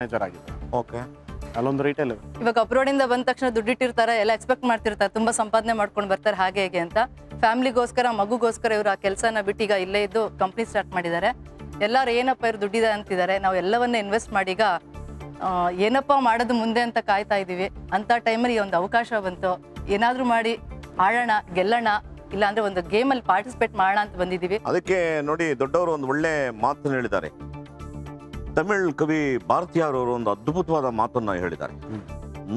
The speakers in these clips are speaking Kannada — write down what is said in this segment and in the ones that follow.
ಮ್ಯಾನೇಜರ್ ಆಗಿದ್ದೆ. ಓಕೆ, ಅಲ್ಲೊಂದು ರಿಟೇಲ್. ಇವಾಗ ಅಬ್ರೋಡ್ ಇಂದ ಬಂದ ತಕ್ಷಣ ದುಡ್ಡಿಟ್ಟಿರ್ತಾರೆ, ಎಲ್ಲ ಎಕ್ಸ್ಪೆಕ್ಟ್ ಮಾಡ್ತಿರ್ತಾರೆ, ತುಂಬಾ ಸಂಪಾದನೆ ಮಾಡ್ಕೊಂಡು ಬರ್ತಾರೆ ಹಾಗೆ ಹೇಗೆ ಅಂತ. ಫ್ಯಾಮಿಲಿಗೋಸ್ಕರ ಮಗುಗೋಸ್ಕರ ಇವರು ಆ ಕೆಲಸನ ಬಿಟ್ಟು ಈಗ ಇಲ್ಲೇ ಇದ್ದು ಕಂಪ್ನಿ ಸ್ಟಾರ್ಟ್ ಮಾಡಿದ್ದಾರೆ. ಎಲ್ಲರೂ ಏನಪ್ಪ ಇವ್ರು ದುಡ್ಡಿದೆ ಅಂತಿದ್ದಾರೆ. ನಾವು ಎಲ್ಲವನ್ನ ಇನ್ವೆಸ್ಟ್ ಮಾಡಿ ಈಗ ಏನಪ್ಪ ಮಾಡೋದು ಮುಂದೆ ಅಂತ ಕಾಯ್ತಾ ಇದೀವಿ. ಅಂತ ಟೈಮಲ್ಲಿ ಈ ಒಂದು ಅವಕಾಶ ಬಂತು. ಏನಾದ್ರೂ ಮಾಡಿ ಆಡೋಣ, ಗೆಲ್ಲೋಣ, ಇಲ್ಲಾಂದ್ರೆ ಒಂದು ಗೇಮಲ್ಲಿ ಪಾರ್ಟಿಸಿಪೇಟ್ ಮಾಡೋಣ ಅಂತ ಬಂದಿದ್ದೀವಿ. ಅದಕ್ಕೆ ನೋಡಿ ದೊಡ್ಡವರು ಒಂದು ಒಳ್ಳೆ ಮಾತನ್ನು ಹೇಳಿದ್ದಾರೆ. ತಮಿಳ್ ಕವಿ ಭಾರತೀಯರವರು ಒಂದು ಅದ್ಭುತವಾದ ಮಾತನ್ನ ಹೇಳಿದ್ದಾರೆ.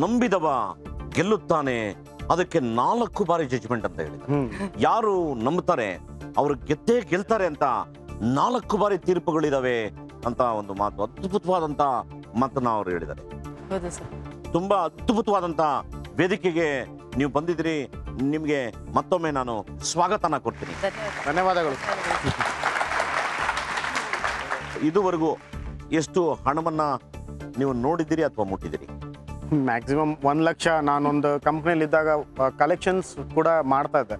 ನಂಬಿದವ ಗೆಲ್ಲುತ್ತಾನೆ, ಅದಕ್ಕೆ 4 ಬಾರಿ ಜಡ್ಜ್ಮೆಂಟ್ ಅಂತ ಹೇಳಿದ್ದಾರೆ. ಯಾರು ನಂಬುತ್ತಾರೆ ಅವರು ಗೆಲ್ತಾರೆ ಅಂತ 4 ಬಾರಿ ತೀರ್ಪುಗಳಿದಾವೆ ಅಂತ ಒಂದು ಮಾತು, ಅದ್ಭುತವಾದಂತ ಮಾತನ್ನ ಅವರು ಹೇಳಿದ್ದಾರೆ. ಹೌದು ಸರ್, ತುಂಬಾ ಅದ್ಭುತವಾದಂತ ವೇದಿಕೆಗೆ ನೀವು ಬಂದಿದ್ದೀರಿ. ನಿಮ್ಗೆ ಮತ್ತೊಮ್ಮೆ ನಾನು ಸ್ವಾಗತನ ಕೊಡ್ತೀನಿ. ಧನ್ಯವಾದಗಳು. ಇದುವರೆಗೂ ಎಷ್ಟು ಹಣವನ್ನ ನೀವು ನೋಡಿದ್ದೀರಿ ಅಥವಾ ಮುಟ್ಟಿದ್ದೀರಿ? ಮ್ಯಾಕ್ಸಿಮಮ್ 1 ಲಕ್ಷ. ನಾನೊಂದು ಕಂಪ್ನಿಯಲ್ಲಿ ಇದ್ದಾಗ ಕಲೆಕ್ಷನ್ಸ್ ಕೂಡ ಮಾಡ್ತಾ ಇದ್ದೆ.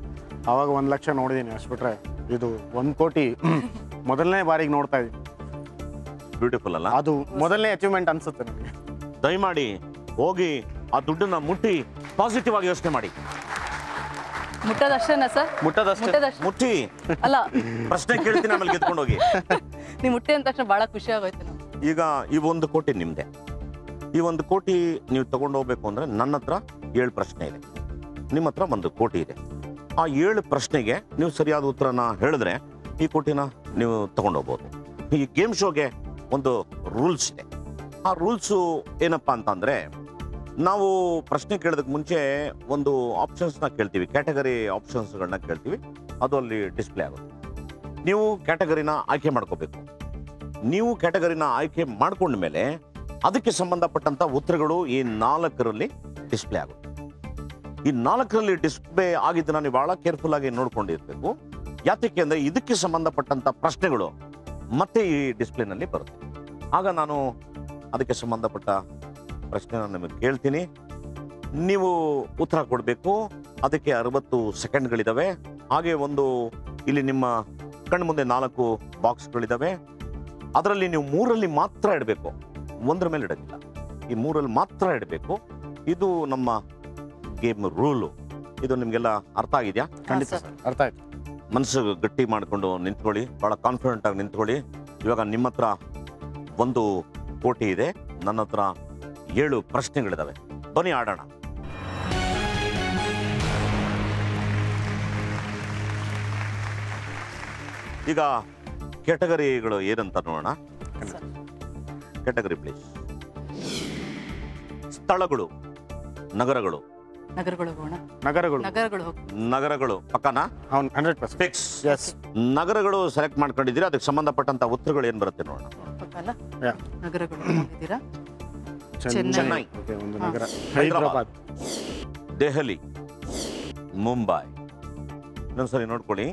ಅವಾಗ 1 ಲಕ್ಷ ನೋಡಿದ್ದೀನಿ. ಅಷ್ಟು ಬಿಟ್ರೆ ಇದು 1 ಕೋಟಿ ಮೊದಲನೇ ಬಾರಿಗೆ ನೋಡ್ತಾ ಇದ್ದೀನಿ. ಬ್ಯೂಟಿಫುಲ್ ಅಲ್ಲ? ಅದು ಮೊದಲನೇ ಅಚೀವ್ಮೆಂಟ್ ಅನ್ಸುತ್ತೆ ನನಗೆ. ದಯಮಾಡಿ ಹೋಗಿ ಆ ದುಡ್ಡನ್ನ ಮುಟ್ಟಿ ಪಾಸಿಟಿವ್ ಆಗಿ ಯೋಚನೆ ಮಾಡಿ. ಮುಟ್ಟೋದಷ್ಟೇನಾ ಸರ್? ಮುಟ್ಟೋದಷ್ಟೇ. ಮುಟ್ಟಿ ಅಲ್ಲ, ಪ್ರಶ್ನೆ ಕೇಳ್ತೀನಿ, ಆಮೇಲೆ ಗೆದ್ಕೊಂಡು ಹೋಗಿ. ನೀವು ಮುಟ್ಟಿ ಅಂದ ತಕ್ಷಣ ಬಹಳ ಖುಷಿ ಆಗೋಯ್ತು ನಮ್ಗೆ. ಈಗ ಈ 1 ಕೋಟಿ ನಿಮ್ದೆ. ಈ 1 ಕೋಟಿ ನೀವು ತಗೊಂಡು ಹೋಗ್ಬೇಕು ಅಂದ್ರೆ ನನ್ನ ಹತ್ರ 7 ಪ್ರಶ್ನೆ ಇದೆ, ನಿಮ್ಮ ಹತ್ರ 1 ಕೋಟಿ ಇದೆ. ಆ 7 ಪ್ರಶ್ನೆಗೆ ನೀವು ಸರಿಯಾದ ಉತ್ತರನ ಹೇಳಿದ್ರೆ ಈ ಕೋಟಿನ ನೀವು ತಗೊಂಡು ಹೋಗ್ಬೋದು. ಈ ಗೇಮ್ ಶೋಗೆ ಒಂದು ರೂಲ್ಸ್ ಇದೆ. ಆ ರೂಲ್ಸು ಏನಪ್ಪಾ ಅಂತಂದ್ರೆ, ನಾವು ಪ್ರಶ್ನೆ ಕೇಳೋದಕ್ಕೆ ಮುಂಚೆ ಒಂದು ಆಪ್ಷನ್ಸ್ನ ಕೇಳ್ತೀವಿ, ಕ್ಯಾಟಗರಿ ಆಪ್ಷನ್ಸ್ಗಳನ್ನ ಕೇಳ್ತೀವಿ. ಅದು ಅಲ್ಲಿ ಡಿಸ್ಪ್ಲೇ ಆಗುತ್ತೆ. ನೀವು ಕ್ಯಾಟಗರಿನ ಆಯ್ಕೆ ಮಾಡ್ಕೋಬೇಕು. ನೀವು ಕ್ಯಾಟಗರಿನ ಆಯ್ಕೆ ಮಾಡ್ಕೊಂಡ ಮೇಲೆ ಅದಕ್ಕೆ ಸಂಬಂಧಪಟ್ಟಂತ ಉತ್ತರಗಳು ಈ 4ರಲ್ಲಿ ಡಿಸ್ಪ್ಲೇ ಆಗುತ್ತೆ. ಈ 4ರಲ್ಲಿ ಡಿಸ್ಪ್ಲೇ ಆಗಿದ್ದನ್ನ ನೀವು ಬಹಳ ಕೇರ್ಫುಲ್ ಆಗಿ ನೋಡ್ಕೊಂಡಿರ್ಬೇಕು. ಯಾತಕ್ಕೆ ಅಂದ್ರೆ ಇದಕ್ಕೆ ಸಂಬಂಧಪಟ್ಟಂತ ಪ್ರಶ್ನೆಗಳು ಮತ್ತೆ ಈ ಡಿಸ್ಪ್ಲೇನಲ್ಲಿ ಬರುತ್ತೆ. ಆಗ ನಾನು ಅದಕ್ಕೆ ಸಂಬಂಧಪಟ್ಟ ಪ್ರಶ್ನೆನ ನಿಮಗೆ ಕೇಳ್ತೀನಿ, ನೀವು ಉತ್ತರ ಕೊಡಬೇಕು. ಅದಕ್ಕೆ 60 ಸೆಕೆಂಡ್ಗಳಿದಾವೆ. ಹಾಗೆ ಇಲ್ಲಿ ನಿಮ್ಮ ಕಣ್ಣು ಮುಂದೆ 4 ಬಾಕ್ಸ್ಗಳಿದಾವೆ. ಅದರಲ್ಲಿ ನೀವು 3ರಲ್ಲಿ ಮಾತ್ರ ಇಡಬೇಕು, 1ರ ಮೇಲೆ ಇಡೋದಿಲ್ಲ. ಈ 3ರಲ್ಲಿ ಮಾತ್ರ ಇಡಬೇಕು. ಇದು ನಮ್ಮ ಗೇಮ್ ರೂಲು. ಇದು ನಿಮ್ಗೆಲ್ಲ ಅರ್ಥ ಆಗಿದೆಯಾ? ಖಂಡಿತ ಸರ್, ಅರ್ಥ ಆಯ್ತು. ಮನಸ್ಸು ಗಟ್ಟಿ ಮಾಡ್ಕೊಂಡು ನಿಂತ್ಕೊಳ್ಳಿ, ಬಹಳ ಕಾನ್ಫಿಡೆಂಟ್ ಆಗಿ ನಿಂತ್ಕೊಳ್ಳಿ. ಇವಾಗ ನಿಮ್ಮ ಹತ್ರ 1 ಕೋಟಿ ಇದೆ, ನನ್ನ ಹತ್ರ 7 ಪ್ರಶ್ನೆಗಳಿದಾವೆ. ಬನ್ನಿ ಆಡೋಣ. ಈಗ ಕ್ಯಾಟಗರಿಗಳು ಏನಂತ ನೋಡೋಣ. Category please. ಸ್ಥಳಗಳು, ನಗರಗಳು. ನಗರಗಳು ಹೋಗೋಣ. ನಗರಗಳು ಪಕ್ಕನಾ? 100% ಫಿಕ್ಸ್. Yes. ನಗರಗಳು ಸೆಲೆಕ್ಟ್ ಮಾಡ್ಕೊಂಡಿದ್ದೀರಾ. ಅದಕ್ಕೆ ಸಂಬಂಧಪಟ್ಟಂತ ಉತ್ತರಗಳು ಏನ್ ಬರುತ್ತೆ ನೋಡೋಣ. Yeah. ನಗರಗಳು ಹೋಗಿದ್ದೀರಾ? ಚೆನ್ನೈ. Okay, ಒಂದು ನಗರ. ಹೈದರಾಬಾದ್. ದೆಹಲಿ, ಮುಂಬೈ. ಇನ್ನೊಂದ್ಸರಿ ನೋಡ್ಕೊಳ್ಳಿ.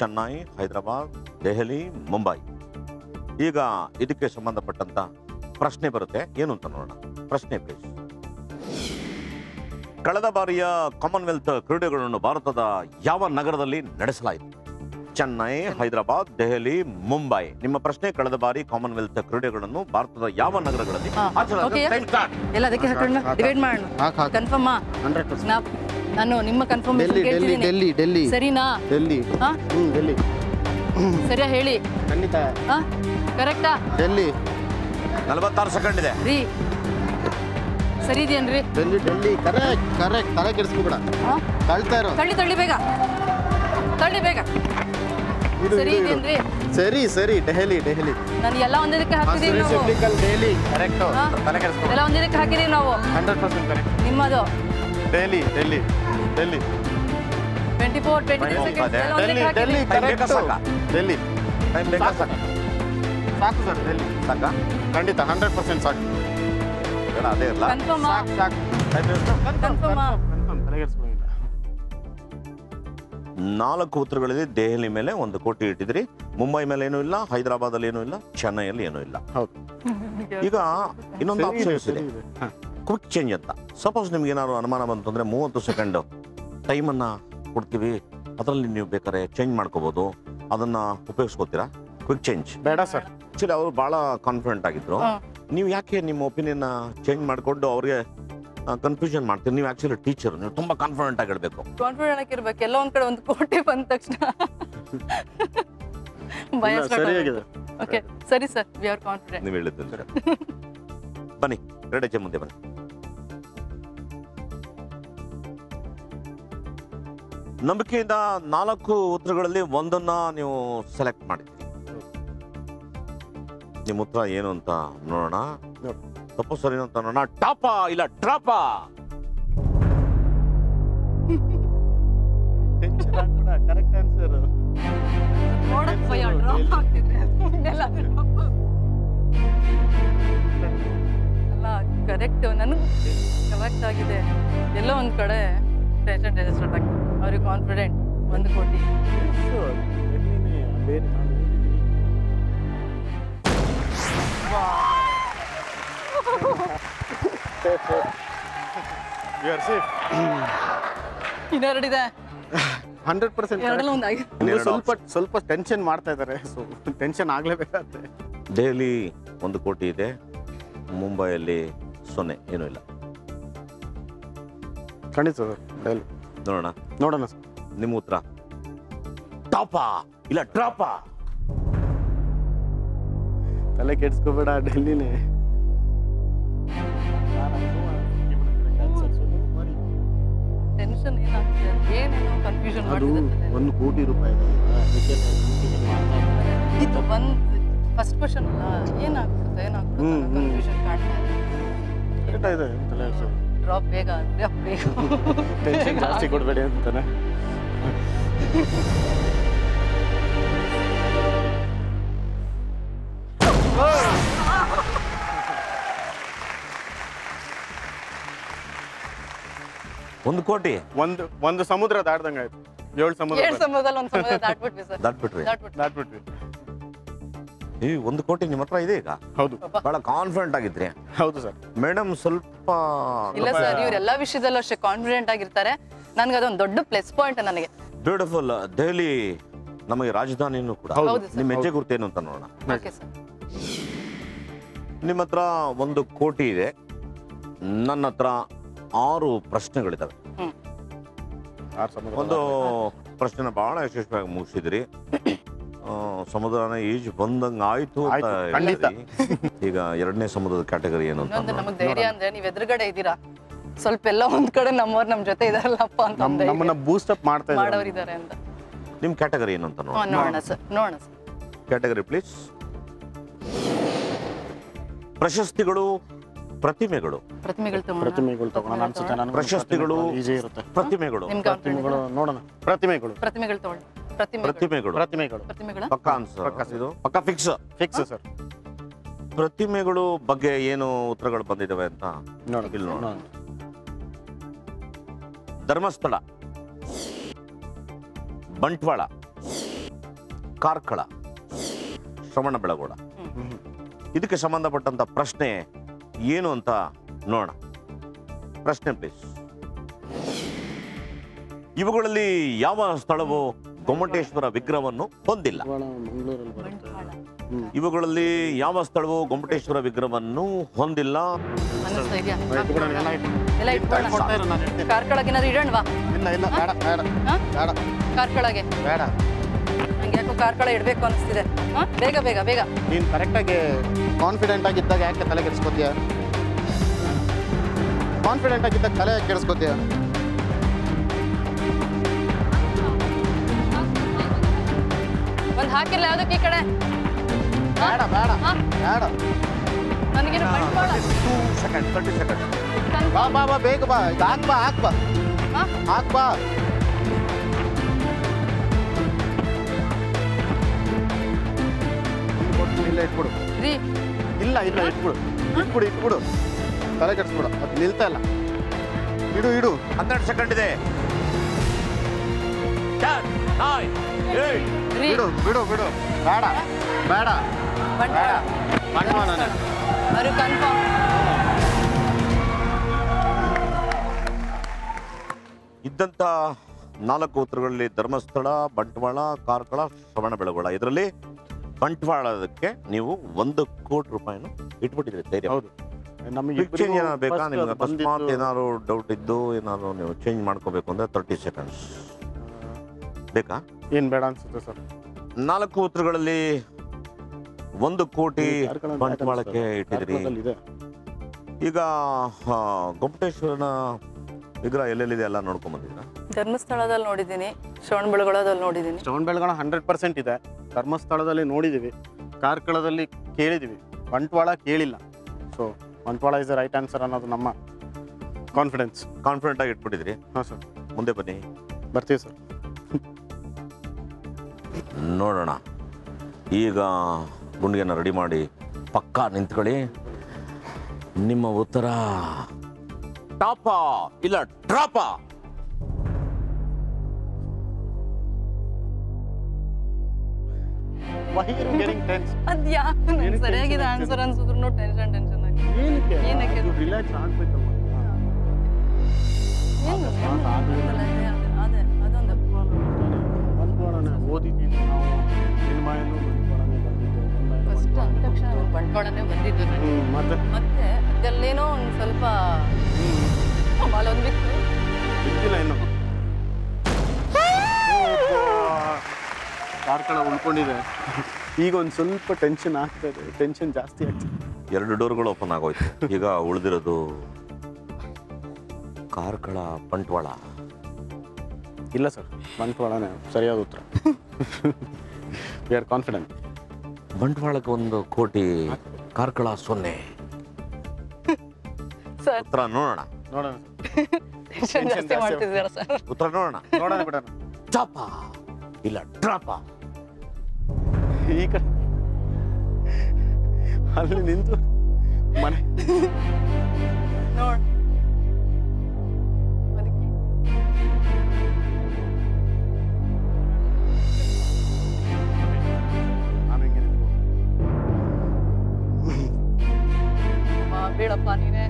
ಚೆನ್ನೈ, ಹೈದರಾಬಾದ್, ದೆಹಲಿ, ಮುಂಬೈ. ಈಗ ಇದಕ್ಕೆ ಸಂಬಂಧಪಟ್ಟಂತ ಪ್ರಶ್ನೆ ಬರುತ್ತೆ. ಏನು ಅಂತ ನೋಡೋಣ. ಪ್ರಶ್ನೆ ಪ್ಲೀಸ್. ಕಳೆದ ಬಾರಿಯ ಕಾಮನ್ವೆಲ್ತ್ ಕ್ರೀಡೆಗಳನ್ನು ಭಾರತದ ಯಾವ ನಗರದಲ್ಲಿ ನಡೆಸಲಾಯಿತು? ಚೆನ್ನೈ, ಹೈದರಾಬಾದ್, ದೆಹಲಿ, ಮುಂಬೈ. ನಿಮ್ಮ ಪ್ರಶ್ನೆ, ಕಳೆದ ಬಾರಿ ಕಾಮನ್ವೆಲ್ತ್ ಕ್ರೀಡೆಗಳನ್ನು ಭಾರತದ ಯಾವ ನಗರಗಳಲ್ಲಿ ಎಲ್ಲ ಅದಕ್ಕೆ ಹಾಕೋಣ, ಡಿವೈಡ್ ಮಾಡೋಣ. ಕನ್ಫರ್ಮ್? 100%. ನಾನು ನಿಮ್ಮ ಕನ್ಫರ್ಮೇಷನ್ ಕೇಳ್ತಿದ್ದೀನಿ. ಡೆಲ್ಲಿ. ಸರಿನಾ? ಡೆಲ್ಲಿ. ಡೆಲ್ಲಿ. ಸರಿಯಾ ಹೇಳಿ? ಖಂಡಿತ. ಕರೆಕ್ಟಾ? ಡೆಲ್ಲಿ. 46 ಸೆಕೆಂಡ್ ಇದೆ. ರೀ ಸರಿ ಇದೆಯೇನ್ರಿ? ಡೆಲ್ಲಿ. ಕರೆಕ್ಟ್. ತಲೆ ಕೆಡಿಸ್ಕೋಬೇಡ. ತಳ್ತಾ ಇರೋ. ತಳ್ಳಿ ಬೇಗ. ಸರಿ ಇದೆಯೇನ್ರಿ? ಸರಿ. ಡೆಲ್ಲಿ. ನಾನು ಎಲ್ಲ ಒಂದಕ್ಕೆ ಹಾಕಿದೀವಿ ನಾವು. ಡೆಲ್ಲಿ. ಕರೆಕ್ಟ್. ತಲೆ ಕೆಡಿಸ್ಕೋಬೇಡ. ಎಲ್ಲ ಒಂದಕ್ಕೆ ಹಾಕಿದೀವಿ ನಾವು. 100% ಕರೆಕ್ಟ್. ನಿಮ್ಮದು ಡೆಲ್ಲಿ. 24 23 ಸೆಕೆಂಡ್ಸ್ ಎಲ್ಲ ಒಂದಕ್ಕೆ ಹಾಕಿದೀವಿ. ಡೆಲ್ಲಿ. ಸಾಕು ಸರ್. ಡೆಲ್ಲಿ ಸಾಕ? ಖಂಡಿತ 100% ಸಾಕು. ಅದೇ ಇರಲ್ಲ. ಕನ್ಫರ್ಮ್? ಕನ್ಫರ್ಮ್. ತಲೆಗೆಡಿಸ್ಕೊಳ್ಳಿಲ್ಲ. 4 ಉತ್ತರಗಳಿದೆ. ದೆಹಲಿ ಮೇಲೆ 1 ಕೋಟಿ ಇಟ್ಟಿದ್ರಿ, ಮುಂಬೈ ಮೇಲೆ ಏನೂ ಇಲ್ಲ, ಹೈದರಾಬಾದ್ ಅಲ್ಲಿ ಏನೂ ಇಲ್ಲ, ಚೆನ್ನೈಯಲ್ಲಿ ಏನೂ ಇಲ್ಲ. ಹೌದು. ಈಗ ಇನ್ನೊಂದು ಆಪ್ಷನ್ಸ್ ಇದೆ, ಕ್ವಿಕ್ ಚೇಂಜ್ ಅಂತ. ಸಪೋಸ್ ನಿಮ್ಗೆ ಏನಾದ್ರು ಅನುಮಾನ ಬಂತು ಅಂದ್ರೆ 30 ಸೆಕೆಂಡ್ ಟೈಮನ್ನ ಕೊಡ್ತೀವಿ. ಅದರಲ್ಲಿ ನೀವು ಬೇಕಾದ್ರೆ ಚೇಂಜ್ ಮಾಡ್ಕೋಬಹುದು. ಅದನ್ನ ಉಪಯೋಗಿಸ್ಕೋತೀರಾ? ಕ್ವಿಕ್ ಚೇಂಜ್ ಬೇಡ ಸರ್. ಆಕ್ಚುಲಿ ಅವರು ಬಹಳ ಕಾನ್ಫಿಡೆಂಟ್ ಆಗಿದ್ರು. ನೀವು ಯಾಕೆ ನಿಮ್ಮ ಒಪಿನಿಯನ್ನ ಚೇಂಜ್ ಮಾಡಿಕೊಂಡು ಅವ್ರಿಗೆ ಕನ್ಫ್ಯೂಷನ್ ಮಾಡ್ತೀರಿ? ನೀವು ಆಕ್ಚುಲಿ ಟೀಚರ್, ನೀವು ತುಂಬಾ ಕಾನ್ಫಿಡೆಂಟ್ ಆಗಿ ಹೇಳ್ಬೇಕು. ಕಾನ್ಫಿಡೆಂಟ್ ಆಗಿರ್ಬೇಕು. ಎಲ್ಲ ಒಂದ್ ಕಡೆ 1 ಕೋಟಿ ಬಂದ ತಕ್ಷಣ ಭಯ ಸರಿಯಾಗಿದೆ. ಓಕೆ ಸರಿ ಸರ್, ವಿ ಆರ್ ಕಾನ್ಫಿಡೆಂಟ್. ನೀವು ಹೇಳಿದ್ದು ಬನ್ನಿ, 2 ಹೆಜ್ಜೆ ಮುಂದೆ ಬನ್ನಿ. ನಂಬಿಕೆಯಿಂದ 4 ಉತ್ತರಗಳಲ್ಲಿ ಒಂದನ್ನ ನೀವು ಸೆಲೆಕ್ಟ್ ಮಾಡಿದ್ರಿ. ನಿಮ್ಮ ಉತ್ತರ ಏನು ಅಂತ ನೋಡೋಣ. ತಪ್ಪು ಸರಿ ಅಂತ ನೋಡೋಣ. ಟಾಪಾ ಇಲ್ಲ ಟ್ರಾಪಾ? Correct answer. ನೋಡಕ್ ಭಯ, ಡ್ರಾಪ್ ಆಗ್ತಿದ್ರೆ ಎಲ್ಲ ಕರೆಕ್ಟ್. ನನಗೆ ಕರೆಕ್ಟ್ ಆಗಿದೆ. ಎಲ್ಲೋ ಒಂದ್ ಕಡೆ ಟೆನ್ಷನ್ ಸ್ಟಾರ್ಟ್ ಆಗ್ತದೆ. ಅವ್ರಿಗೆ ಕಾನ್ಫಿಡೆಂಟ್ 1 ಕೋಟಿ. ಇನ್ನೆರಡಿದೆ. 100% ಎರಡಲ್ಲ ಒಂದಾಗಿ. ಸ್ವಲ್ಪ ಟೆನ್ಷನ್ ಮಾಡ್ತಾ ಇದ್ದಾರೆ. So tension ಆಗ್ಲೇಬೇಕಾಗುತ್ತೆ. ದೆಹಲಿ 1 ಕೋಟಿ ಇದೆ, ಮುಂಬೈಯಲ್ಲಿ 0, ಏನೂ ಇಲ್ಲ. ಖಂಡಿತ ಸರ್, ಡೈಲಿ ನೋಡೋಣ ಸರ್. ನಿಮ್ಮ ಉತ್ತರ ಟಾಪಾ ಇಲ್ಲ ಟ್ರಾಪಾ? ತಲೆ ಕೆಡ್ಸ್ಕೋಬೇಡ, ಡೆಲ್ಲಿನೇ. ಟೆನ್ಷನ್ ಏನಾಗ್ತದೆ, ಏನೇನೋ ಕನ್ಫ್ಯೂಷನ್ ಅದು ಮಾಡ್ತಿದ್ದಾರೆ. 1 ಕೋಟಿ ರೂಪಾಯಿ ಇದು ಬಂದ್ ಫಸ್ಟ್ ಕ್ವಶನ್ ಅಲ್ಲ, ಏನಾಗ್ತದೆ ಕನ್ಫ್ಯೂಷನ್ ಕಾಣ್ತಾ ಇದೆ. ಡ್ರಾಪ್ ಬೇಗ ಟೆನ್ಷನ್ ಜಾಸ್ತಿ ಕೊಡಬೇಡಿ ಅಂತಾನೆ. ಒಂದು ಕೋಟಿ ಒಂದು ಸಮುದ್ರ ದಾಟ್ದಂಗೆ ಆಯ್ತು. 7 ಸಮುದ್ರ 7 ಸಮುದ್ರದಲ್ಲಿ ಒಂದು ಸಮುದ್ರ ದಾಟ್ಬಿಟ್ವಿ ಸರ್. ದಾಟ್ಬಿಟ್ರಿ. ಈ 1 ಕೋಟಿ ನಿಮ್ಮ ಹತ್ರ ಇದೆ ಈಗ? ಹೌದು, ಬಹಳ ಕಾನ್ಫಿಡೆಂಟ್ ಆಗಿದ್ರಿ. ಹೌದು ಸರ್. ಮೇಡಮ್ ಸ್ವಲ್ಪ ಇಲ್ಲ ಸರ್, ಇವರೆಲ್ಲ ವಿಷಯದಲ್ಲೂ ಅಷ್ಟೇ ಕಾನ್ಫಿಡೆಂಟ್ ಆಗಿರ್ತಾರೆ. ನನ್ಗೆ ಅದೊಂದು ದೊಡ್ಡ ಪ್ಲಸ್ ಪಾಯಿಂಟ್ ನನಗೆ. ಬ್ಯೂಟಿಫುಲ್. ದೆಹಲಿ ನಮಗೆ ರಾಜಧಾನಿನೂ ಕೂಡ. ಹೌದು ಸರ್. ನಿಮ್ಮ ಹೆಜ್ಜೆ ಗುರುತೇನು ಅಂತ ನೋಡೋಣ. Okay sir. ನಿಮ್ಮ ಹತ್ರ 1 ಕೋಟಿ ಇದೆ, ನನ್ನ ಹತ್ರ 6 ಪ್ರಶ್ನೆಗಳಿದಾವೆ. ಒಂದು ಪ್ರಶ್ನೆನ ಬಹಳ ಯಶಸ್ವಿಯಾಗಿ ಮುಗಿಸಿದ್ರಿ. ಸಮುದ್ರನ ಈಜು ಬಂದಂಗ ಆಯ್ತು ಅಂತ ಹೇಳಿದ್ರಿ. ಈಗ 2ನೇ ಸಮುದ್ರದ ಕ್ಯಾಟಗರಿ ಏನು ಅಂತ ನಮಗೆ ಧೈರ್ಯ ಅಂದ್ರೆ ನೀವ್ ಎದುರುಗಡೆ ಇದ್ದೀರಾ, ಸ್ವಲ್ಪ ಎಲ್ಲ ಒಂದ್ ಕಡೆ ನಮ್ಮವ್ರು ನಮ್ ಜೊತೆ ಇದಾರಲ್ಲಪ್ಪ ಅಂತ ನಮ್ಮನ್ನ ಬೂಸ್ಟ್ ಅಪ್ ಮಾಡೋರಿದ್ದಾರೆ ಅಂತ. ನಿಮ್ ಕ್ಯಾಟಗರಿ ಏನು ಅಂತ ನೋಡೋಣ ಸರ್. Category please. ಪ್ರಶಸ್ತಿಗಳು, ಪ್ರತಿಮೆಗಳು. ತಗೊಳ್ಳೋಣ ಅನ್ಸುತ್ತೆ ನನಗೆ. ಪ್ರಶಸ್ತಿಗಳು, ಈಜಿ ಇರುತ್ತೆ. ಪ್ರತಿಮೆಗಳು ನೋಡೋಣ. ಪ್ರತಿಮೆಗಳು ತಗೊಳ್ಳಿ. ಪ್ರತಿಮೆಗಳು ಪಕ್ಕ ಆನ್ಸರ್. ಇದು ಪಕ್ಕ ಫಿಕ್ಸ್ ಸರ್. ಪ್ರತಿಮೆಗಳು ಬಗ್ಗೆ ಏನು ಉತ್ತರಗಳು ಬಂದಿದ್ದಾವೆ ಅಂತ ಇಲ್ಲಿ ನೋಡೋಣ. ಧರ್ಮಸ್ಥಳ, ಬಂಟ್ವಾಳ, ಕಾರ್ಕಳ, ಶ್ರವಣಬೆಳಗೊಳ. ಇದಕ್ಕೆ ಸಂಬಂಧಪಟ್ಟಂತ ಪ್ರಶ್ನೆ ಏನು ಅಂತ ನೋಡೋಣ. ಪ್ರಶ್ನೆ ಪ್ಲೀಸ್. ಇವುಗಳಲ್ಲಿ ಯಾವ ಸ್ಥಳವು ಗೊಮ್ಮಟೇಶ್ವರ ವಿಗ್ರಹವನ್ನು ಹೊಂದಿಲ್ಲ? ಇವುಗಳಲ್ಲಿ ಯಾವ ಸ್ಥಳವು ಗೊಮ್ಮಟೇಶ್ವರ ವಿಗ್ರಹವನ್ನು ಹೊಂದಿಲ್ಲ? ಕಾರ್ಕಳಗೆ ಇಡೋಣವಾ? ಕಾರ್ಕಳಗೆ ಬೇಡ. ನಂಗೆ ಯಾಕೋ ಕಾರ್ಕಳ ಇಡಬೇಕು ಅನಿಸ್ತಿದೆ. ಬೇಗ ಬೇಗ ಬೇಗ. ನೀನು ಕರೆಕ್ಟಾಗಿ ಕಾನ್ಫಿಡೆಂಟ್ ಆಗಿದ್ದಾಗ ಯಾಕೆ ತಲೆ ಕೆಡಿಸ್ಕೋತೀಯ? ಕಾನ್ಫಿಡೆಂಟ್ ಆಗಿದ್ದಾಗ ತಲೆ ಯಾಕೆ ಕೆಡಿಸ್ಕೋತೀಯ? ಒಂದು ಹಾಕಿಲ್ಲ ಯಾವುದಕ್ಕೆ ಈ ಕಡೆ? ಬೇಡ ಬೇಡ ಬೇಡ. ನನಗೇನು ಬಂಟ್ವಾಳ. 30 ಸೆಕೆಂಡ್. ಬಾ ಬಾ ಬಾ, ಬೇಗ ಬಾ. ಹಾಕ್ ಬಾ. ಇಲ್ಲ ಇಟ್ಬಿಡು. ಇಲ್ಲ ಇಟ್ಬಿಡು. ತಲೆ ಕೆಡಿಸ್ಬಿಡು. ಅದು ನಿಲ್ತಾ ಇಲ್ಲ. ಇಡು. 12 ಸೆಕೆಂಡ್ ಇದೆ. 10, 9, 8. ಬಿಡು. ಬೇಡ. ಬಂಟ್ವಾಳ. ಅವರು ಕನ್ಫರ್ಮ್. ಇದ್ದಂತ 4 ಉತ್ತರಗಳಲ್ಲಿ ಧರ್ಮಸ್ಥಳ, ಬಂಟ್ವಾಳ, ಕಾರ್ಕಳ, ಶ್ರವಣಬೆಳಗೊಳ. ಇದರಲ್ಲಿ ಬಂಟ್ವಾಳಕ್ಕೆ ನೀವು 1 ಕೋಟಿ ರೂಪಾಯಿನ ಇಟ್ಬಿಟ್ಟಿದ್ರಿ ಧೈರ್ಯ. ಹೌದು. ಚೇಂಜ್ ಏನಾದ್ರು ಬೇಕಾ ನಿಮ್ಗೆ? ಅಕಸ್ಮಾತ್ ಏನಾದ್ರು ಡೌಟ್ ಇದ್ದು ಏನಾದ್ರು ನೀವು ಚೇಂಜ್ ಮಾಡ್ಕೋಬೇಕು ಅಂದ್ರೆ 30 ಸೆಕೆಂಡ್ಸ್ ಬೇಕಾ? ಏನ್ ಬೇಡ ಅನ್ಸುತ್ತೆ ಸರ್. 4 ಉತ್ತರಗಳಲ್ಲಿ 1 ಕೋಟಿ ಬಂಟ್ವಾಳಕ್ಕೆ ಇಟ್ಟಿದ್ರಿ. ಈಗ ಗೊಮ್ಮಟೇಶ್ವರನ ವಿಗ್ರಹ ಎಲ್ಲೆಲ್ಲಿದೆ ಎಲ್ಲ ನೋಡ್ಕೊಂಡ್ ಬಂದಿದ್ದೀರಾ? ಧರ್ಮಸ್ಥಳದಲ್ಲಿ ನೋಡಿದ್ದೀನಿ, ಶ್ರವಣಬೆಳಗೊಳದಲ್ಲಿ ನೋಡಿದ್ದೀನಿ. ಶ್ರವಣಬೆಳಗೊಳ 100% ಇದೆ. ಧರ್ಮಸ್ಥಳದಲ್ಲಿ ನೋಡಿದೀವಿ, ಕಾರ್ಕಳದಲ್ಲಿ ಕೇಳಿದೀವಿ, ಬಂಟ್ವಾಳ ಕೇಳಿಲ್ಲ. So Bantwal is the right answer ಅನ್ನೋದು ನಮ್ಮ ಕಾನ್ಫಿಡೆಂಟ್ ಆಗಿ ಇಟ್ಬಿಟ್ಟಿದ್ರಿ. ಹಾಂ ಸರ್. ಮುಂದೆ ಬನ್ನಿ, ಬರ್ತೀವಿ ಸರ್. ನೋಡೋಣ. ಈಗ ಗುಂಡಿಗೆನ ರೆಡಿ ಮಾಡಿ ಪಕ್ಕಾ ನಿಂತ್ಕೊಳ್ಳಿ. ನಿಮ್ಮ ಉತ್ತರ ಟಾಪಾ ಇಲ್ಲ ಡ್ರಾಪಾ? ಅದ್ಯಾ ಸರಿಯಾಗಿದೆ ಆನ್ಸರ್ ಅನ್ಸಿದ್ರು ಟೆನ್ಷನ್ ಆಗಿ. ಏನಕ್ಕೆ? ರಿಲ್ಯಾಕ್ಸ್ ಆಗ್ಬೇಕಲ್ವ. ಅದೇ ಅದೊಂದು ಬಂಟ್ವಾಳನೇ ಓದಿದ್ದೀವಿ ನಾವು. ಸಿನಿಮಾಯನ್ನು ಬಂಟ್ವಾಳನೇ ಬಂದಿದ್ದು. ಫಸ್ಟ್ ಅಂದ ತಕ್ಷಣ ಬಂಟ್ವಾಳನೇ ಬಂದಿದ್ದು ನನಗೆ. ಮತ್ತೆ ಅದಲ್ಲೇನೋ ಒಂದು ಸ್ವಲ್ಪ ಅಲ್ಲೊಂದಿತ್ತು ಗೊತ್ತಿಲ್ಲ ಇನ್ನು. ಕಾರ್ಕಳ ಉಳ್ಕೊಂಡಿದೆ. ಈಗ ಒಂದು ಸ್ವಲ್ಪ ಟೆನ್ಷನ್ ಆಗ್ತದೆ, ಟೆನ್ಷನ್ ಜಾಸ್ತಿ ಆಗ್ತದೆ. 2 ಡೋರ್ಗಳು ಓಪನ್ ಆಗೋಯ್ತು. ಈಗ ಉಳಿದಿರೋದು ಕಾರ್ಕಳ ಬಂಟ್ವಾಳ. ಇಲ್ಲ ಸರ್, ಬಂಟ್ವಾಳನೇ ಸರಿಯಾದ ಉತ್ತರ. We are confident. ಬಂಟ್ವಾಳಕ್ಕೆ 1 ಕೋಟಿ, ಕಾರ್ಕಳ 0. ಸರ್ ಉತ್ತರ ನೋಡೋಣ. ನೋಡೋಣ ಟೆನ್ಷನ್ ಜಾಸ್ತಿ ಮಾಡ್ತಿದ್ದೀರಾ ಸರ್? ಉತ್ತರ ನೋಡೋಣ. ನೋಡೋಣ ಬಿಡೋಣ. ಚಾಪಾ ಇಲ್ಲ ಡ್ರಾಪಾ? ಈ ಕಡೆ ಅಲ್ಲಿ ನಿಂತು ಮನೆ ನೋಡ್ ಅದಕ್ಕೆ ನಾನು ಹಿಂಗೆ ನಿಂತು ಬೇಡಪ್ಪ ನೀನೆ.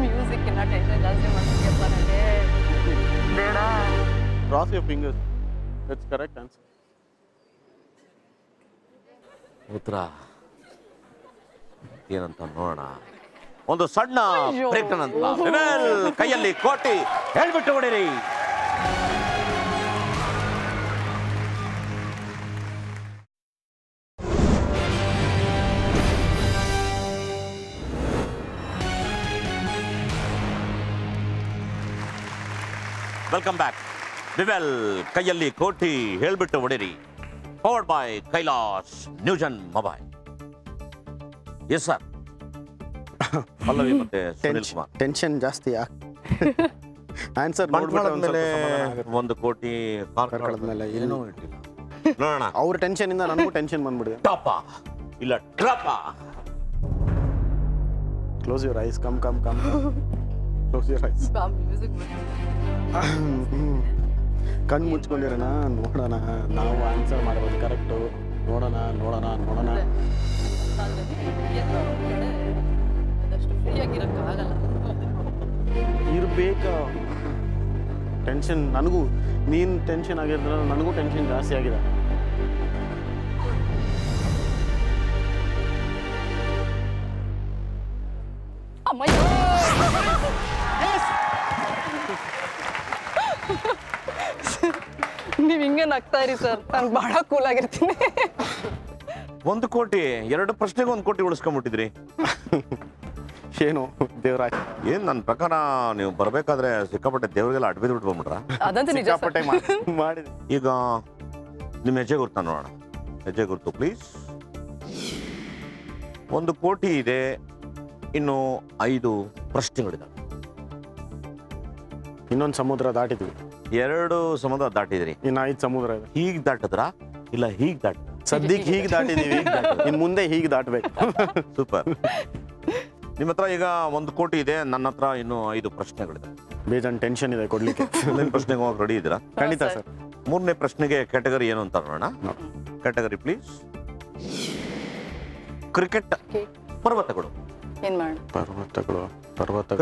ಮ್ಯೂಸಿಕ್ ಇನ್ನ ಟೆನ್ಷನ್ ಜಾಸ್ತಿ ಮಾಡ್ತೀಯಪ್ಪ ನನಗೆ. ಬೇಡ. Cross your fingers. It's correct answer. ಉತ್ತರ ಏನಂತ ನೋಡೋಣ. ಒಂದು ಸಣ್ಣ ಬ್ರೇಕ್ ನಂತರ ವಿವೆಲ್ ಕೈಯಲ್ಲಿ ಕೋಟಿ ಹೇಳ್ಬಿಟ್ಟು ಹೊಡಿರಿ. Welcome back. ವಿವೆಲ್ ಕೈಯಲ್ಲಿ ಕೋಟಿ ಹೇಳ್ಬಿಟ್ಟು ಹೊಡಿರಿ. Powered by Kailash Newgen mobile. Yes sir. Pallavi ಮತ್ತೆ ಸುನಿಲ್ ಕುಮಾರ್. ಟೆನ್ಷನ್ ಜಾಸ್ತಿ ಆನ್ಸರ್ ಬಂಟ್ವಾಳದ ಮೇಲೆ 1 ಕೋಟಿ, ಕಾರ್ಕಳದ ಮೇಲೆ ಏನೂ ಇಟ್ಟಿಲ್ಲ. ನೋಡೋಣ. ಅವ್ರ ಟೆನ್ಷನ್ ಇಂದ ನನಗೂ ಟೆನ್ಷನ್ ಬಂದ್ಬಿಡಿದೆ. ಟಾಪಾ ಇಲ್ಲ ಡ್ರಾಪಾ? Close your eyes. Come close your eyes. Music ಕಣ್ಣು ಮುಚ್ಕೊಂಡಿರೋಣ, ನೋಡೋಣ. ನಾವು ಆನ್ಸರ್ ಮಾಡ್ಬೋದು ಕರೆಕ್ಟು. ನೋಡೋಣ. ಅದಷ್ಟು ಫ್ರೀಯಾಗಿರಕ್ಕಾಗಲ್ಲ. ಇರಬೇಕಾ ಟೆನ್ಷನ್? ನನಗೂ ನೀನು ಟೆನ್ಷನ್ ಆಗಿದ್ರೆ ನನಗೂ ಟೆನ್ಷನ್ ಜಾಸ್ತಿ ಆಗಿದೆ. ನೀವ್ ಹಿಂಗೆ ನಗ್ತಾ ಇರಿ ಸರ್, ನಾನು ಬಹಳ ಕೂಲ್ ಆಗಿರ್ತೀನಿ. 1 ಕೋಟಿ, 2 ಪ್ರಶ್ನೆಗೆ 1 ಕೋಟಿ ಉಳಿಸ್ಕೊಂಡ್ಬಿಟ್ಟಿದ್ರಿ. ಏನು ದೇವರಾಜ್, ಏನ್ ನನ್ನ ಪ್ರಕಾರ ನೀವು ಬರ್ಬೇಕಾದ್ರೆ ಸಿಕ್ಕಾಪಟ್ಟೆ ದೇವರಿಗೆಲ್ಲ ಅಡ್ಬಿದ್ ಬಿಟ್ಟು ಬಂದ್ಬಿಟ್ರ? ಅದಂತೂ ನಿಜ ಸಿಕ್ಕಾಪಟ್ಟೆ ಮಾಡಿದೆ. ಈಗ ನಿಮ್ಮ ಹೆಜ್ಜೆ ಗುರ್ತ ನೋಡೋಣ. ಹೆಜ್ಜೆ ಗುರ್ತು ಪ್ಲೀಸ್. 1 ಕೋಟಿ ಇದೆ, ಇನ್ನು 5 ಪ್ರಶ್ನೆಗಳಿದಾವೆ. ಇನ್ನೊಂದು ಸಮುದ್ರ ದಾಟಿದ್ವಿ. 2 ಸಮುದ್ರ ದಾಟಿದ್ರಿ. ಇನ್ನು 5 ಸಮುದ್ರ ಇದೆ. ಹೀಗ್ ದಾಟದ್ರ ಇಲ್ಲ ಹೀಗ್ ದಾಟ? ಸದ್ಯಕ್ಕೆ ಹೀಗೆ ದಾಟಿದೀವಿ, ಇನ್ ಮುಂದೆ ಹೀಗೆ ದಾಟ್ಬೇಕು. ಸೂಪರ್. ನಿಮ್ಮ ಹತ್ರ ಈಗ 1 ಕೋಟಿ ಇದೆ, ನನ್ನ ಹತ್ರ ಇನ್ನು 5 ಪ್ರಶ್ನೆಗಳಿದೆ. ಬೇಜಾನ್ ಟೆನ್ಷನ್ ಇದೆ ಕೊಡ್ಲಿಕ್ಕೆ. ಮುಂದಿನ ಪ್ರಶ್ನೆಗೆ ಹೋಗಕ್ಕೆ ರೆಡಿ ಇದ್ದೀರಾ? ಖಂಡಿತ ಸರ್. 3ನೇ ಪ್ರಶ್ನೆಗೆ ಕ್ಯಾಟಗರಿ ಏನು ಅಂತ ನೋಡೋಣ. Category please. ಕ್ರಿಕೆಟ್ ಪರ್ವತಗಳು. ಏನ್ ಮಾಡೋಣ? ಪರ್ವತಗಳು.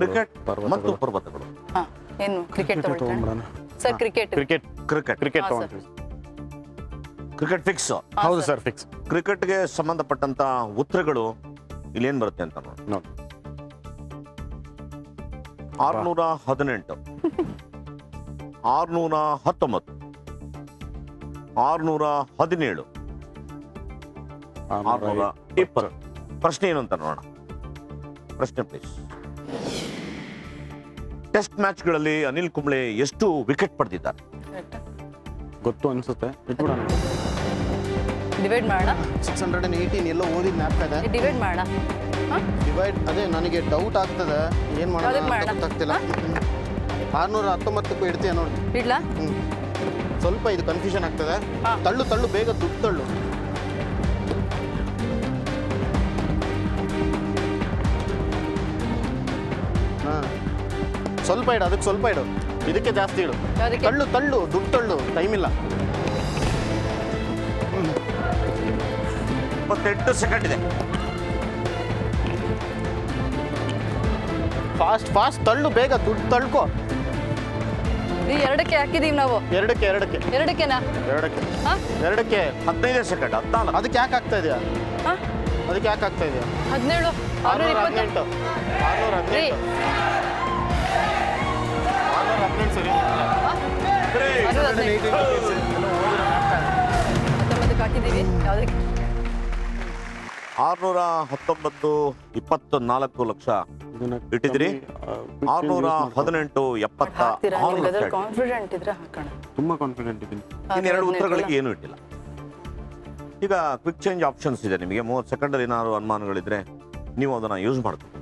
ಕ್ರಿಕೆಟ್ ಮತ್ತು ಪರ್ವತಗಳು. ಏನು ಕ್ರಿಕೆಟ್ ತಗೊಳ್ತಾನೆ? Sir cricket cricket cricket cricket ಹಾ, ತಗೊಂತೀವಿ. Cricket fix. ಹೌದು ಸರ್, ಫಿಕ್ಸ್. ಕ್ರಿಕೆಟ್ಗೆ ಸಂಬಂಧಪಟ್ಟಂತ ಉತ್ತರಗಳು ಇಲ್ಲೇನ್ ಬರುತ್ತೆ ಅಂತ ನೋಡಿ. ನೋಡಿ 618 619 617 620. ಪ್ರಶ್ನೆ ಏನು ಅಂತ ನೋಡೋಣ. ಪ್ರಶ್ನೆ ಪ್ಲೀಸ್. ಟೆಸ್ಟ್ ಮ್ಯಾಚ್ಗಳಲ್ಲಿ ಅನಿಲ್ ಕುಂಬ್ಳೆ ಎಷ್ಟು ವಿಕೆಟ್ ಪಡೆದಿದ್ದಾರೆ? ಗೊತ್ತು ಅನ್ಸುತ್ತೆ, ಇಟ್ಬಿಡೋಣ. ಡಿವೈಡ್ ಮಾಡೋಣ 618 ಎಲ್ಲೋ ಓದಿದ್ ಜ್ಞಾಪಕ ಇದೆ. ಡಿವೈಡ್ ಮಾಡೋಣ. ಡಿವೈಡ್ ಅದೇ ನನಗೆ ಡೌಟ್ ಆಗ್ತದೆ, ಏನ್ ಮಾಡೋಣ ಯಾವ್ದಕ್ ಅಂತ ಮಾಡೋಣ? ಗೊತ್ತಾಗ್ತಿಲ್ಲ. 619ಕ್ಕೂ ಇಡ್ತೀಯ ನೋಡಿ. ಇಡ್ಲಾ? ಸ್ವಲ್ಪ ಇದು ಕನ್ಫ್ಯೂಷನ್ ಆಗ್ತದೆ. ಹಾ. ತಳ್ಳು ತಳ್ಳು, ಬೇಗ ದುಡ್ಡು ತಳ್ಳು. ಹಾ, ಸ್ವಲ್ಪ ಇಡು, ಅದಕ್ಕೆ ಸ್ವಲ್ಪ ಇಡು, ಇದಕ್ಕೆ ಜಾಸ್ತಿ ಇಡು. ಯಾವ್ದಕ್ಕೆ? ತಳ್ಳು ತಳ್ಳು, ದುಡ್ಡು ತಳ್ಳು, ಟೈಮ್ ಇಲ್ಲ. 28 ಸೆಕೆಂಡ್ ಇದೆ. ಫಾಸ್ಟ್ ಫಾಸ್ಟ್ ತಳ್ಳು, ಬೇಗ ದುಡ್ಡು ತಳ್ಕೊ. ಈ ಎರಡಕ್ಕೆ ಹಾಕಿದೀವಿ ನಾವು. ಎರಡಕ್ಕೆ ಎರಡಕ್ಕೆನಾ? ಎರಡಕ್ಕೆ ಹಾ? ಎರಡಕ್ಕೆ 15 ಸೆಕೆಂಡ್. 14. ಅದಕ್ಕೆ ಯಾಕೆ ಆಗ್ತಾ ಇದೆಯಾ? ಹಾ? ಅದಕ್ಕೆ ಯಾಕೆ ಆಗ್ತಾ ಇದೆಯಾ? 17 620 618 ಸರಿ. ಹಾ? 618 ಹಾಕಿದೀವಿ. ಯಾವ್ದಕ್ಕೆ? 619 24 ಲಕ್ಷ ಇಟ್ಟಿದ್ರಿ. 618 ಹಾಕ್ತೀರಾ? 76 ನಿಮ್ಗೆ ಅದ್ರಲ್ಲಿ ಲಕ್ಷ. ಕಾನ್ಫಿಡೆಂಟ್ ಇದ್ರೆ ಹಾಕೋಣ. ತುಂಬಾ ಕಾನ್ಫಿಡೆಂಟ್ ಇದ್ದೀನಿ. ಇನ್ನೆರಡು ಉತ್ತರಗಳಿಗೆ ಏನು ಇಟ್ಟಿಲ್ಲ. ಈಗ ಕ್ವಿಕ್ ಚೇಂಜ್ ಆಪ್ಷನ್ಸ್ ಇದೆ ನಿಮಗೆ. 30 ಸೆಕೆಂಡಲ್ಲಿ ಏನಾದ್ರು ಅನುಮಾನಗಳಿದ್ರೆ ನೀವು ಅದನ್ನ ಯೂಸ್ ಮಾಡ್ತೀವಿ.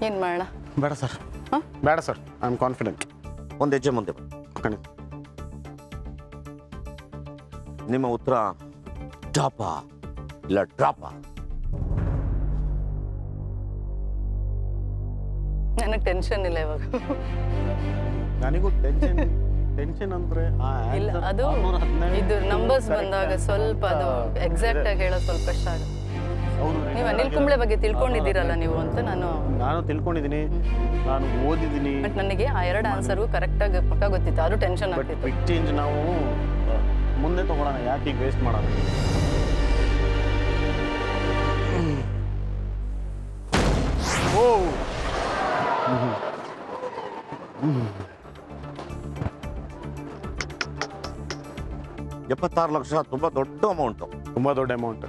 ಏನ್ ಮಾಡೋಣ? ಬೇಡ ಸರ್, ಹಾ? ಬೇಡ ಸರ್, ಐ ಆಮ್ ಕಾನ್ಫಿಡೆಂಟ್. ಒಂದು ಹೆಜ್ಜೆ ಮುಂದೆ ಬನ್ನಿ. ಖಂಡಿತ. ನಿಮ್ಮ ಉತ್ತರ ಟಾಪ ಇಲ್ಲ ಡ್ರಾಪ? ನನಗೆ ಟೆನ್ಷನ್ ಇಲ್ಲ ಇವಾಗ. ನನಗೂ ಟೆನ್ಷನ್ ಅಂದ್ರೆ ಇಲ್ಲ, ಅದು ಇದು ನಂಬರ್ಸ್ ಬಂದಾಗ ಸ್ವಲ್ಪ ಅದು ಎಕ್ಸಾಕ್ಟ್ ಆಗಿ ಹೇಳೋದು ಸ್ವಲ್ಪ ಕಷ್ಟ ಆಗುತ್ತೆ. ನೀವು ಅನಿಲ್ ಕುಂಬ್ಳೆ ಬಗ್ಗೆ ತಿಳ್ಕೊಂಡಿದ್ದೀರಲ್ಲ ನೀವು ಅಂತ ನಾನು ತಿಳ್ಕೊಂಡಿದ್ದೀನಿ, ನಾನು ಓದಿದ್ದೀನಿ. ಬಟ್ ನನಗೆ ಆ ಎರಡು ಆನ್ಸರ್ಗೂ ಕರೆಕ್ಟಾಗಿ ಪಕ್ಕ ಗೊತ್ತಿತ್ತು, ಅದು ಟೆನ್ಷನ್ ಬಟ್ ಆಗ್ತಿತ್ತು. ಕ್ವಿಕ್ ಚೇಂಜ್ ನಾವು ಮುಂದೆ ತಗೊಳ್ಳೋಣ, ಯಾಕೆ ಈಗ ವೇಸ್ಟ್ ಮಾಡೋಣ. ಓ 76 ಲಕ್ಷ ತುಂಬಾ ದೊಡ್ಡ ಅಮೌಂಟು. ತುಂಬಾ ದೊಡ್ಡ ಅಮೌಂಟ್.